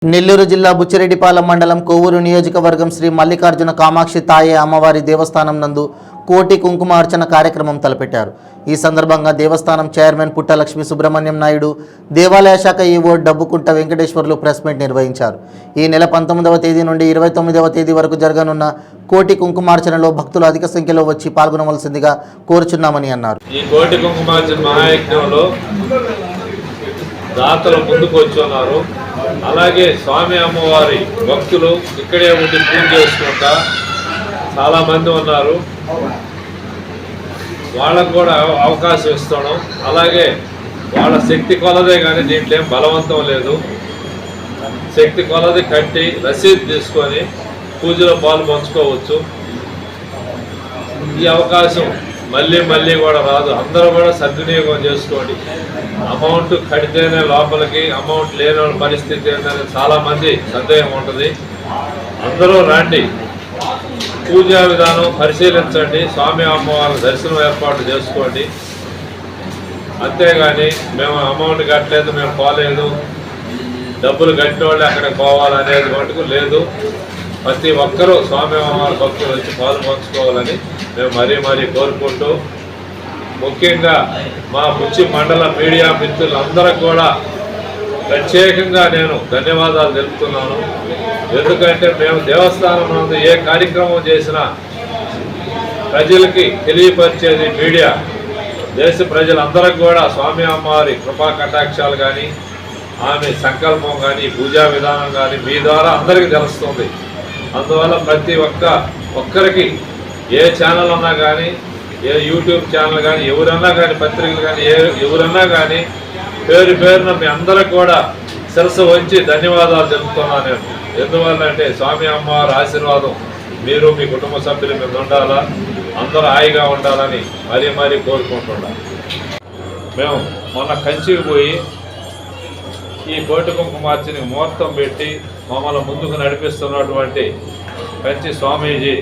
నెల్లూరు జిల్లా బుచ్చిరెడ్డిపాలెం మండలం కొవ్వూరు నియోజకవర్గం శ్రీ మల్లికార్జున కామాక్షి తాయే అమ్మవారి దేవస్థానం నందు కోటి కుంకుమార్చన కార్యక్రమం తలపెట్టారు। ఈ సందర్భంగా దేవస్థానం చైర్మన్ పుట్టలక్ష్మి సుబ్రహ్మణ్యం నాయుడు, దేవాలయ శాఖ ఈవో డబ్బుకుంట వెంకటేశ్వర్లు ప్రెస్ మీట్ నిర్వహించారు। ఈ నెల 19వ తేదీ నుండి 29వ తేదీ వరకు జరగనున్న కోటి కుంకుమార్చనలో భక్తులు అధిక సంఖ్యలో వచ్చి పాల్గొనవలసిందిగా కోరుచున్నామని అన్నారు। ఈ కోటి కుంకుమార్చన మహాయజ్ఞంలో దాతలు ముందుకు వచ్చున్నారు। అలాగే స్వామి అమ్మవారి భక్తులు ఇక్కడే ఉండి పూజ చేసుకుంటా చాలా మంది ఉన్నారు। వాళ్ళకు కూడా అవకాశం ఇస్తాను। అలాగే వాళ్ళ శక్తి కొలదే కానీ దీంట్లో ఏం బలవంతం లేదు। శక్తి కొలది కట్టి రసీదు తీసుకొని పూజలో పాలు పంచుకోవచ్చు। ఈ అవకాశం మళ్ళీ కూడా రాదు। అందరూ కూడా సద్వినియోగం చేసుకోండి। అమౌంట్ కడితేనే లోపలికి, అమౌంట్ లేని పరిస్థితి ఏంటనే చాలామంది సందేహం ఉంటుంది। అందరూ రండి, పూజా విధానం పరిశీలించండి, స్వామి అమ్మవారి దర్శనం ఏర్పాటు చేసుకోండి। అంతేగాని మేము అమౌంట్ కట్టలేదు, మేము పోలేదు, డబ్బులు కట్టిన వాళ్ళు అక్కడికి పోవాలనేది మటుకు లేదు। ప్రతి ఒక్కరూ స్వామి అమ్మవారి భక్తులు వచ్చి పాలు పంచుకోవాలని మేము మరీ కోరుకుంటూ, ముఖ్యంగా మా బుచ్చి మండల మీడియా మిత్రులందరికీ కూడా ప్రత్యేకంగా నేను ధన్యవాదాలు తెలుపుతున్నాను। ఎందుకంటే మేము దేవస్థానం నందు ఏ కార్యక్రమం చేసినా ప్రజలకి తెలియపరిచేది మీడియా। దేశ ప్రజలందరికీ కూడా స్వామి అమ్మవారి కృపా కటాక్షాలు కానీ, ఆమె సంకల్పం కానీ, పూజా విధానం కానీ మీ ద్వారా అందరికీ తెలుస్తుంది। అందువల్ల ప్రతి ఒక్కరికి ఏ ఛానల్ అన్నా కానీ, ఏ యూట్యూబ్ ఛానల్ కానీ, ఎవరన్నా కానీ, పత్రికలు కానీ, ఎవరన్నా కానీ పేరున మీ అందరికి కూడా శిరస్సు వంచి ధన్యవాదాలు తెలుపుతున్నాను నేను। ఎందువల్ల అంటే స్వామి అమ్మవారి ఆశీర్వాదం మీరు మీ కుటుంబ సభ్యుల మీద ఉండాలా, అందరూ హాయిగా ఉండాలని మరీ కోరుకుంటున్నాం। మేము మొన్న కంచికి పోయి ఈ కోటి కుంకుమార్చనకి ముహూర్తం పెట్టి మమ్మల్ని ముందుకు నడిపిస్తున్నటువంటి కంచి స్వామీజీ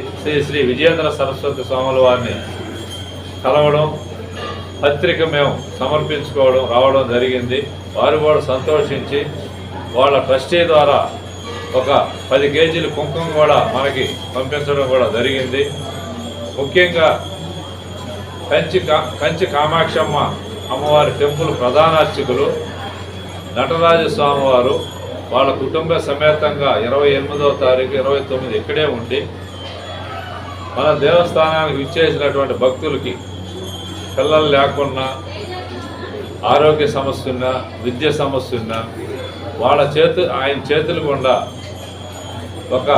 శ్రీ విజయేంద్ర సరస్వతి స్వాముల వారిని కలవడం, పత్రిక మేము సమర్పించుకోవడం రావడం జరిగింది। వారు కూడా సంతోషించి వాళ్ళ ట్రస్టీ ద్వారా ఒక 10 కేజీల కుంకుమ కూడా మనకి పంపించడం కూడా జరిగింది। ముఖ్యంగా కంచి కామాక్షమ్మ అమ్మవారి టెంపుల్ ప్రధాన అర్చకులు నటరాజస్వామి వారు వాళ్ళ కుటుంబ సమేతంగా 28వ తారీఖు 29 ఇక్కడే ఉండి మన దేవస్థానానికి ఇచ్చేసినటువంటి భక్తులకి పిల్లలు లేకున్నా, ఆరోగ్య సమస్య ఉన్నా, విద్య సమస్య ఉన్నా ఆయన చేతులు గుండా ఒక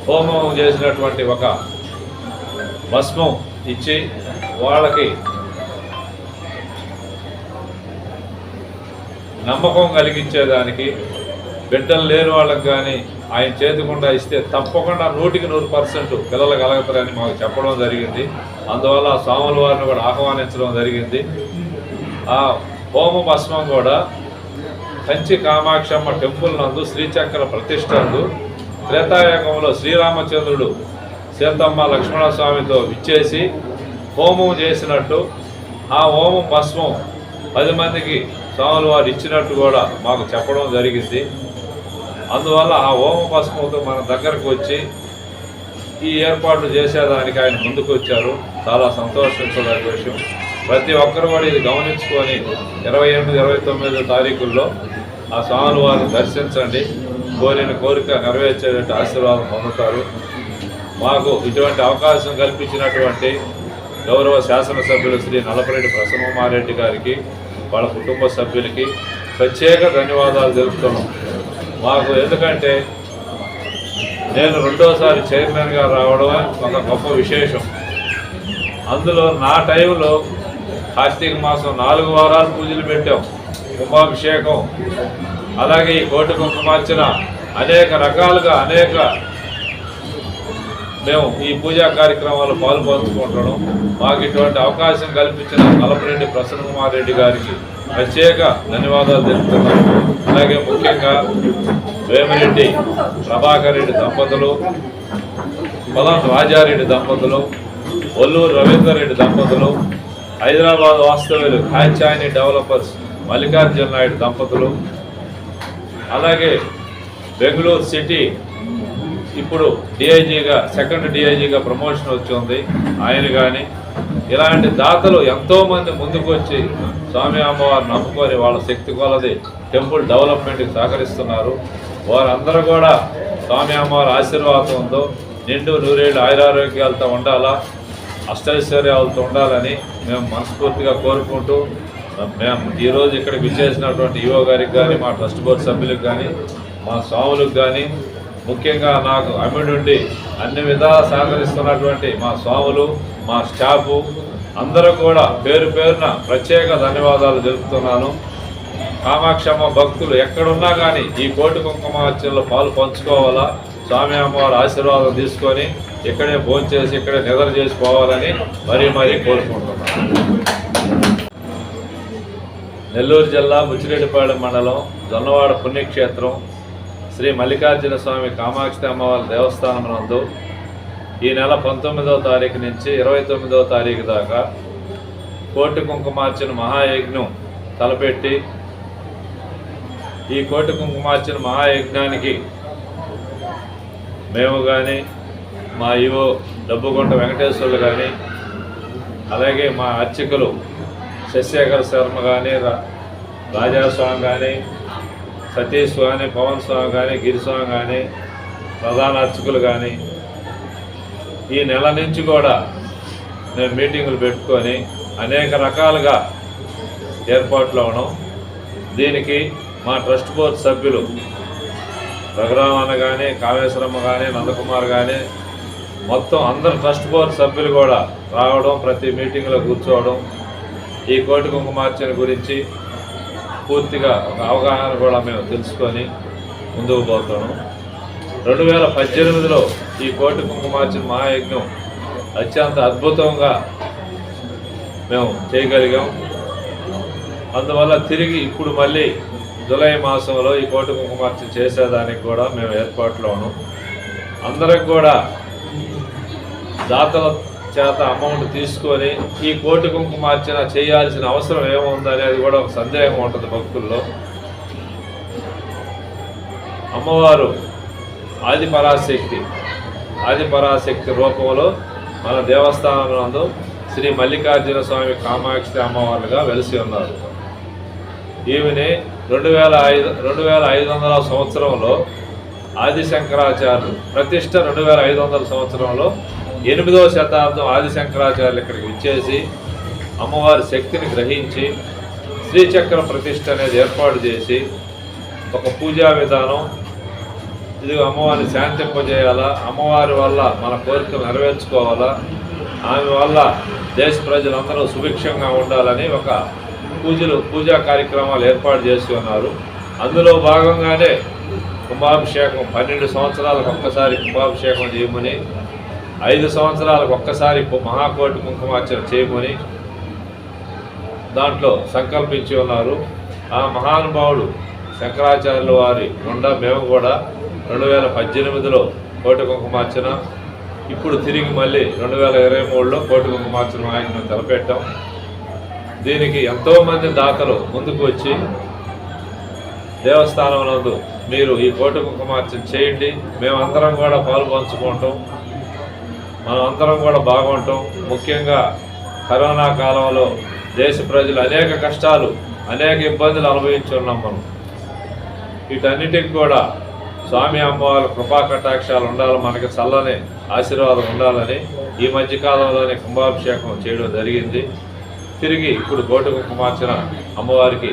హోమం చేసినటువంటి ఒక భస్మం ఇచ్చి వాళ్ళకి నమ్మకం కలిగించేదానికి, బిడ్డలు లేని వాళ్ళకి కానీ ఆయన చేతికుండా ఇస్తే తప్పకుండా 100% పిల్లలు కలుగుతారని మాకు చెప్పడం జరిగింది। అందువల్ల స్వాముల వారిని కూడా ఆహ్వానించడం జరిగింది। ఆ హోమ భస్మం కూడా కంచి కామాక్షమ్మ టెంపుల్ నందు శ్రీచక్ర ప్రతిష్టందు త్రేతాయుగంలో శ్రీరామచంద్రుడు సీతమ్మ లక్ష్మణస్వామితో విచ్చేసి హోమం చేసినట్టు ఆ హోమం భస్మం 10 మందికి స్వాముల వారు ఇచ్చినట్టు కూడా మాకు చెప్పడం జరిగింది। అందువల్ల ఆ హోమ భస్మంతో మన దగ్గరకు వచ్చి ఈ ఏర్పాట్లు చేసేదానికి ఆయన ముందుకు వచ్చారు। చాలా సంతోషించదగ్గ విషయం। ప్రతి ఒక్కరు కూడా ఇది గమనించుకొని 28, 29 తారీఖుల్లో ఆ స్వాముల వారిని దర్శించండి, కోరిన కోరిక నెరవేర్చేటువంటి ఆశీర్వాదం పొందుతారు। మాకు ఇటువంటి అవకాశం కల్పించినటువంటి గౌరవ శాసనసభ్యులు శ్రీ నల్లపరెడ్డి ప్రసన్నమారెడ్డి గారికి, వాళ్ళ కుటుంబ సభ్యులకి ప్రత్యేక ధన్యవాదాలు తెలుపుతున్నాం। మాకు ఎందుకంటే నేను 2వసారి చైర్మన్గా రావడం ఒక గొప్ప విశేషం। అందులో నా టైంలో కార్తీక మాసం 4 వారాలు పూజలు పెట్టాం, కుంభాభిషేకం, అలాగే ఈ కోటి కుంకుమార్చన అనేక రకాలుగా మేము ఈ పూజా కార్యక్రమాల్లో పాల్పంచుకుంటున్నాం। మాకు ఇటువంటి అవకాశం కల్పించిన నల్లపరెడ్డి ప్రసన్నకుమారెడ్డి గారికి ప్రత్యేక ధన్యవాదాలు తెలుపుతున్నాం। అలాగే ముఖ్యంగా వేమిరెడ్డి ప్రభాకర్ రెడ్డి దంపతులు, పొలం రాజారెడ్డి దంపతులు, ఒల్లూరు రవీందర్ రెడ్డి దంపతులు, హైదరాబాద్ వాస్తవ్యులు కాచాయని డెవలపర్స్ మల్లికార్జున నాయుడు దంపతులు, అలాగే బెంగళూరు సిటీ ఇప్పుడు డిఐజీగా సెకండ్ డిఐజీగా ప్రమోషన్ వచ్చింది ఆయన కానీ ఇలాంటి దాతలు ఎంతోమంది ముందుకు వచ్చి స్వామి అమ్మవారు నమ్ముకొని వాళ్ళ శక్తి కొలది టెంపుల్ డెవలప్మెంట్కి సహకరిస్తున్నారు. వారందరూ కూడా స్వామి అమ్మవారి ఆశీర్వాదంతో నిండు నూరేళ్ళు ఆయురారోగ్యాలతో ఉండాలా, అష్టైశ్వర్యాలతో ఉండాలని మేము మనస్ఫూర్తిగా కోరుకుంటూ మేము ఈరోజు ఇక్కడికి విచ్చేసినటువంటి ఈవో గారికి కానీ మా ట్రస్ట్ బోర్డు సభ్యులకు కానీ మా స్వాములకు కానీ ముఖ్యంగా నాకు అమ్మిడుండి అన్ని విధాలా సహకరిస్తున్నటువంటి మా స్వాములు మా స్టాఫు అందరూ కూడా పేరు పేరున ప్రత్యేక ధన్యవాదాలు తెలుపుతున్నాను. కామాక్షమ్మ భక్తులు ఎక్కడున్నా కానీ ఈ కోటి కుంకుమార్చనలో పాలు పంచుకోవాలా, స్వామి అమ్మవారి ఆశీర్వాదం తీసుకొని ఇక్కడే భోంచేసి ఇక్కడే నిద్ర చేసుకోవాలని మరీ కోరుకుంటున్నాను. నెల్లూరు జిల్లా బుచ్చిరెడ్డిపాళెం మండలం జొన్నవాడ పుణ్యక్షేత్రం శ్రీ మల్లికార్జున స్వామి కామాక్షి అమ్మవారి దేవస్థానం నందు ఈ నెల 19వ తారీఖు నుంచి 29వ తారీఖు దాకా కోటి కుంకుమార్చన మహాయజ్ఞం తలపెట్టి ఈ కోటి కుంకుమార్చన మహాయజ్ఞానికి మేము కానీ మా ఈవో డబ్బుకొండ వెంకటేశ్వర్లు కానీ అలాగే మా అర్చకులు శశిశేఖర్ శర్మ కానీ రాజాస్వామి కానీ సతీష్ కానీ పవన్ స్వామి కానీ గిరిస్వామి కానీ ప్రధాన అర్చకులు కానీ ఈ నెల నుంచి కూడా మేము మీటింగులు పెట్టుకొని అనేక రకాలుగా ఏర్పాట్లు అవడం. దీనికి మా ట్రస్ట్ బోర్డు సభ్యులు రఘురామన్న కానీ కాళేశ్వరమ్మ కానీ నందకుమార్ కానీ మొత్తం అందరు ట్రస్ట్ బోర్డు సభ్యులు కూడా రావడం, ప్రతి మీటింగ్లో కూర్చోవడం, ఈ కోటి కుంకుమార్చన గురించి పూర్తిగా ఒక అవగాహన కూడా మేము తెలుసుకొని ముందుకు పోతాము. 2018లో ఈ కోటి కుంకుమార్చన మహాయజ్ఞం అత్యంత అద్భుతంగా మేము చేయగలిగాం. అందువల్ల తిరిగి ఇప్పుడు మళ్ళీ జూలై మాసంలో ఈ కోటి కుంకుమార్చన చేసేదానికి కూడా మేము ఏర్పాట్లో ఉన్నాం. అందరికి కూడా దాతల చేత అమౌంట్ తీసుకొని ఈ కోటి కుంకుమార్చన చేయాల్సిన అవసరం ఏముందనేది కూడా ఒక సందేహం ఉంటుంది భక్తుల్లో. అమ్మవారు ఆదిపరాశక్తి రూపంలో మన దేవస్థానం నందు శ్రీ మల్లికార్జున స్వామి కామాక్షి అమ్మవారుగా వెలిసి ఉన్నారు. ఈమెని 2500 సంవత్సరంలో ఆదిశంకరాచార్యులు ప్రతిష్ట 2500 సంవత్సరంలో 8వ శతాబ్దం ఆదిశంకరాచార్యులు ఇక్కడికి విచ్చేసి అమ్మవారి శక్తిని గ్రహించి శ్రీచక్ర ప్రతిష్ట అనేది ఏర్పాటు చేసి ఒక పూజా విధానం, ఇది అమ్మవారిని శాంతింపజేయాలా, అమ్మవారి వల్ల మన కోరికలు నెరవేర్చుకోవాలా, ఆమె వల్ల దేశ ప్రజలందరూ సుభిక్షంగా ఉండాలని ఒక పూజా కార్యక్రమాలు ఏర్పాటు చేసి ఉన్నారు. అందులో భాగంగానే కుంభాభిషేకం 12 సంవత్సరాలకు ఒక్కసారి కుంభాభిషేకం చేయమని, 5 సంవత్సరాలకు ఒక్కసారి మహాకోటి కుంకుమార్చన చేయమని దాంట్లో సంకల్పించి ఉన్నారు. ఆ మహానుభావుడు శంకరాచార్యుల వారి గుండా మేము కూడా 2018లో కోటి కుంకుమార్చన, ఇప్పుడు తిరిగి మళ్ళీ 2023లో కోటి కుంకుమార్చన మహాయజ్ఞం తలపెట్టాం. దీనికి ఎంతోమంది దాతలు ముందుకు వచ్చి దేవస్థానం నందు మీరు ఈ కోటి కుంకుమార్చన చేయండి, మేమందరం కూడా పాలు పంచుకుంటాం, మనం అందరం కూడా బాగుంటాం. ముఖ్యంగా కరోనా కాలంలో దేశ ప్రజలు అనేక కష్టాలు, అనేక ఇబ్బందులు అనుభవించి ఉన్నాం. మనం వీటన్నిటికి కూడా స్వామి అమ్మవారి కృపా కటాక్షాలు ఉండాలి, మనకి చల్లని ఆశీర్వాదం ఉండాలని ఈ మధ్యకాలంలోనే కుంభాభిషేకం చేయడం జరిగింది. తిరిగి ఇప్పుడు కోటి కుంకుమార్చన అమ్మవారికి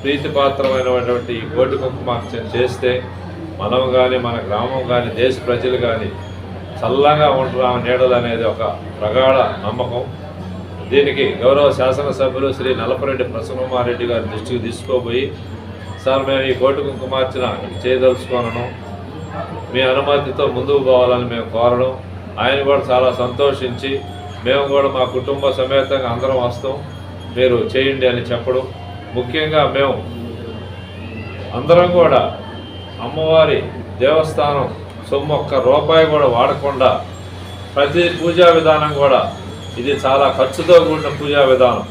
ప్రీతిపాత్రమైనటువంటి ఈ కోటి కుంకుమార్చన చేస్తే మనం కానీ మన గ్రామం కానీ దేశ ప్రజలు కానీ చల్లగా ఉంటున్నాం నీడలు అనేది ఒక ప్రగాఢ నమ్మకం. దీనికి గౌరవ శాసనసభ్యులు శ్రీ నల్లపరెడ్డి ప్రసన్నకుమారెడ్డి గారి దృష్టికి తీసుకోబోయి, సార్ మేము ఈ కోటి కుంకుమార్చన చేయదలుచుకోనను, మీ అనుమతితో ముందుకు పోవాలని మేము కోరడం, ఆయన కూడా చాలా సంతోషించి మేము కూడా మా కుటుంబ సమేతంగా అందరం వస్తాం, మీరు చేయండి అని చెప్పడం. ముఖ్యంగా మేము అందరం కూడా అమ్మవారి దేవస్థానం సొమ్ము ఒక్క రూపాయి కూడా వాడకుండా ప్రతి పూజా విధానం కూడా ఇది చాలా ఖర్చుతో కూడిన పూజా విధానం.